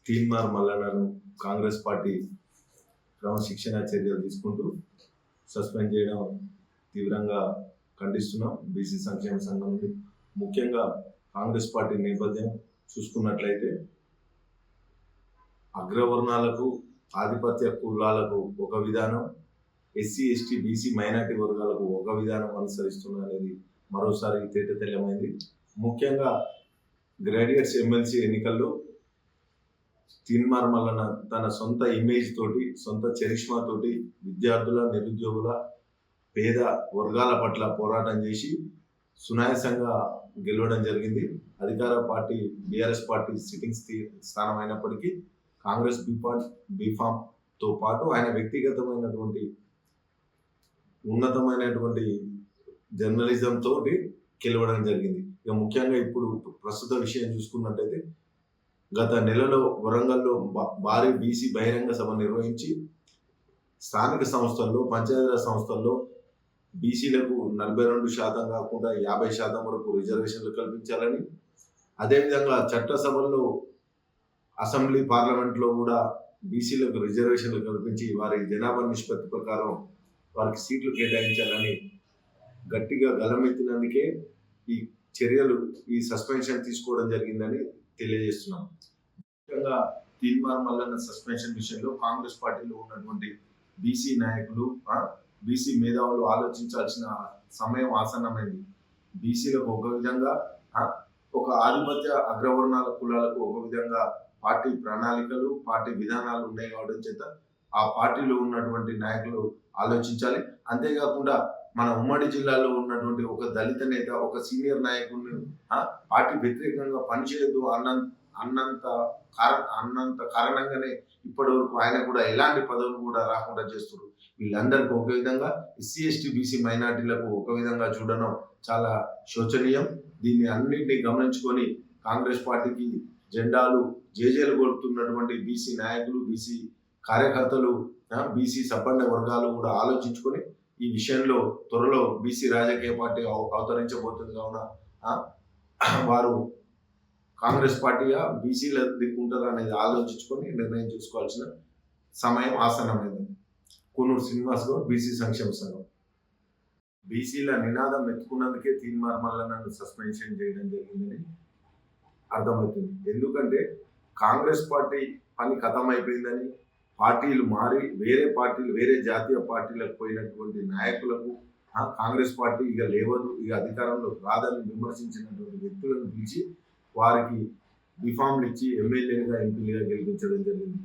Teenmar మల్లన్నను Congress party క్రమశిక్షణ చర్యలు తీసుకుంటూ సస్పెండ్ చేయడం తీవ్రంగా ఖండిస్తున్నాం. బీసీ సంక్షేమ సంఘం నుండి ముఖ్యంగా కాంగ్రెస్ పార్టీ నేపథ్యం చూసుకున్నట్లయితే అగ్రవర్ణాలకు ఆధిపత్య కులాలకు ఒక విధానం, ఎస్సీ ఎస్టీ బీసీ మైనార్టీ వర్గాలకు ఒక విధానం అనుసరిస్తున్నా అనేది మరోసారి తేటతెల్లమైంది. ముఖ్యంగా గ్రాడ్యుయేట్స్ ఎమ్మెల్సీ ఎన్నికల్లో తీన్మార్ మల్లన్న తన సొంత ఇమేజ్ తోటి, సొంత చరిష్మా తోటి విద్యార్థుల, నిరుద్యోగుల, పేద వర్గాల పట్ల పోరాటం చేసి సునాయాసంగా గెలవడం జరిగింది. అధికార పార్టీ బీఆర్ఎస్ పార్టీ సిట్టింగ్ స్థానం అయినప్పటికీ కాంగ్రెస్ బీఫామ్తో పాటు ఆయన వ్యక్తిగతమైనటువంటి ఉన్నతమైనటువంటి జర్నలిజం తోటి గెలవడం జరిగింది. ఇక ముఖ్యంగా ఇప్పుడు ప్రస్తుత విషయం చూసుకున్నట్టయితే గత నెలలో వరంగల్లో భారీ బీసీ బహిరంగ సభ నిర్వహించి స్థానిక సంస్థల్లో, పంచాయతీరాజ్ సంస్థల్లో బీసీలకు 42% కాకుండా 50% వరకు రిజర్వేషన్లు కల్పించాలని, అదేవిధంగా చట్టసభల్లో, అసెంబ్లీ, పార్లమెంట్లో కూడా బీసీలకు రిజర్వేషన్లు కల్పించి వారి జనాభా నిష్పత్తి ప్రకారం వారికి సీట్లు కేటాయించాలని గట్టిగా గలమెత్తినందుకే ఈ చర్యలు, ఈ సస్పెన్షన్ తీసుకోవడం జరిగిందని తెలియజేస్తున్నాం. ముఖ్యంగా తీన్మార్ మల్లన్న సస్పెన్షన్ విషయంలో కాంగ్రెస్ పార్టీలో ఉన్నటువంటి బీసీ నాయకులు, బీసీ మేధావులు ఆలోచించాల్సిన సమయం ఆసన్నమైంది. బీసీలకు ఒక విధంగా, ఒక ఆధిపత్య అగ్రవర్ణాల కులాలకు ఒక విధంగా పార్టీ ప్రణాళికలు, పార్టీ విధానాలు ఉన్నాయి కావడం చేత ఆ పార్టీలో ఉన్నటువంటి నాయకులు ఆలోచించాలి. అంతేకాకుండా మన ఉమ్మడి జిల్లాలో ఉన్నటువంటి ఒక దళిత నేత, ఒక సీనియర్ నాయకుడిని పార్టీ వ్యతిరేకంగా పనిచేయద్దు అన్నంత కారణంగానే ఇప్పటి వరకు ఆయన కూడా ఎలాంటి పదవులు కూడా రాకుండా చేస్తున్నారు. వీళ్ళందరికీ ఒక విధంగా, ఎస్సీ ఎస్టీ బీసీ మైనార్టీలకు ఒక విధంగా చూడడం చాలా శోచనీయం. దీన్ని అన్నింటినీ గమనించుకొని కాంగ్రెస్ పార్టీకి జెండాలు జేజేలు కొడుతున్నటువంటి బీసీ నాయకులు, బీసీ కార్యకర్తలు, బీసీ సబ్బండ వర్గాలు కూడా ఆలోచించుకొని ఈ విషయంలో త్వరలో బీసీ రాజకీయ పార్టీ అవతరించబోతుంది కావున వారు కాంగ్రెస్ పార్టీగా బీసీల దిక్కుంటారా అనేది ఆలోచించుకొని నిర్ణయం చేసుకోవాల్సిన సమయం ఆసన్నమైంది. కూనూరు శ్రీనివాస్ గౌడ్, బీసీ సంక్షేమ సంఘం. బీసీల నినాదం ఎత్తుకున్నందుకే తీన్మార్ మల్లన్నను సస్పెన్షన్ చేయడం జరిగిందని అర్థమవుతుంది. ఎందుకంటే కాంగ్రెస్ పార్టీ పని ఖతమైపోయిందని, పార్టీలు మారి వేరే పార్టీలు, వేరే జాతీయ పార్టీలకు పోయినటువంటి నాయకులకు కాంగ్రెస్ పార్టీ ఇక లేవదు, ఇక అధికారంలో రాదని విమర్శించినటువంటి వ్యక్తులను పిలిచి వారికి బిఫామ్లు ఇచ్చి ఎమ్మెల్యేలుగా, ఎంపీలుగా గెలిపించడం జరిగింది.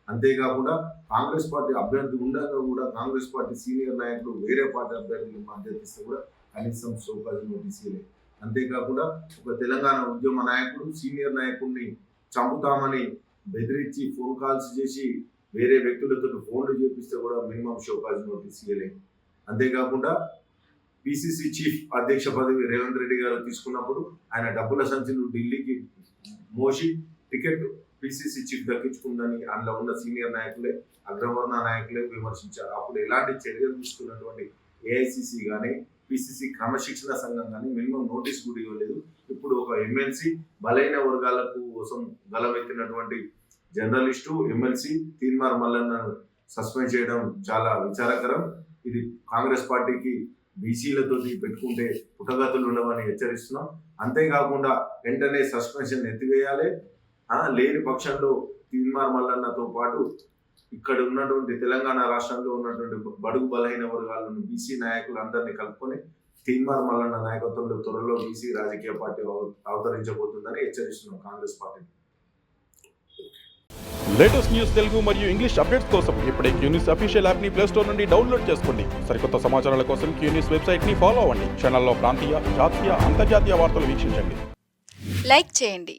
అంతేకాకుండా కాంగ్రెస్ పార్టీ అభ్యర్థి ఉండగా కూడా కాంగ్రెస్ పార్టీ సీనియర్ నాయకులు వేరే పార్టీ అభ్యర్థులకు మద్దతు ఇస్తే కూడా కనీసం సోకాజ్ నోటీస్ ఇవ్వలేదు. అంతేకాకుండా ఒక తెలంగాణ ఉద్యమ నాయకుడు సీనియర్ నాయకుడిని చంపుతామని బెదిరించి ఫోన్ కాల్స్ చేసి వేరే వ్యక్తులతో ఫోన్లు చేపిస్తే కూడా మినిమం షోకాజ్ నోటీస్ ఇవ్వలేదు. అంతేకాకుండా పిసిసి చీఫ్ అధ్యక్ష పదవి రేవంత్ రెడ్డి గారు తీసుకున్నప్పుడు ఆయన డబ్బుల సంచులు ఢిల్లీకి మోసి టికెట్ పిసిసి చీఫ్ దక్కించుకుందని అందులో ఉన్న సీనియర్ నాయకులే, అగ్రవర్ణ నాయకులే విమర్శించారు. అప్పుడు ఎలాంటి చర్యలు తీసుకున్నటువంటి ఏఐసిసి కానీ, పిసిసి క్రమశిక్షణ సంఘం కానీ మినిమం నోటీస్ కూడా ఇవ్వలేదు. ఇప్పుడు ఒక ఎమ్మెల్సీ బలైన వర్గాల కోసం గలమెత్తినటువంటి జర్నలిస్టు ఎమ్మెల్సీ తీన్మార్ మల్లన్నను సస్పెండ్ చేయడం చాలా విచారకరం. ఇది కాంగ్రెస్ పార్టీకి బీసీలతో పెట్టుకుంటే పుట్టగతులు ఉండవని హెచ్చరిస్తున్నాం. అంతేకాకుండా వెంటనే సస్పెన్షన్ ఎత్తివేయాలి. లేని పక్షంలో తీన్మార్ మల్లన్నతో పాటు ఇక్కడ ఉన్నటువంటి తెలంగాణ రాష్ట్రంలో ఉన్నటువంటి బడుగు బలహీన వర్గాలను, బీసీ నాయకులు అందరినీ కలుపుకొని తీన్మార్ మల్లన్న నాయకత్వంలో త్వరలో బీసీ రాజకీయ పార్టీ అవతరించబోతుందని హెచ్చరిస్తున్నాం Congress party. Latest news Telugu మరియు ఇంగ్లీష్ అప్డేట్స్ కోసం ఇప్పుడే క్యూన్యూస్ అఫీషియల్ యాప్ ని ప్లే స్టోర్ నుండి డౌన్లోడ్ చేసుకోండి. సరికొత్త సమాచారాల కోసం క్యూన్యూస్ వెబ్సైట్ ని ఫాలో అవ్వండి. ఛానల్లో ప్రాంతీయ, జాతీయ, అంతర్జాతీయ వార్తలు వీక్షించండి. లైక్ చేయండి,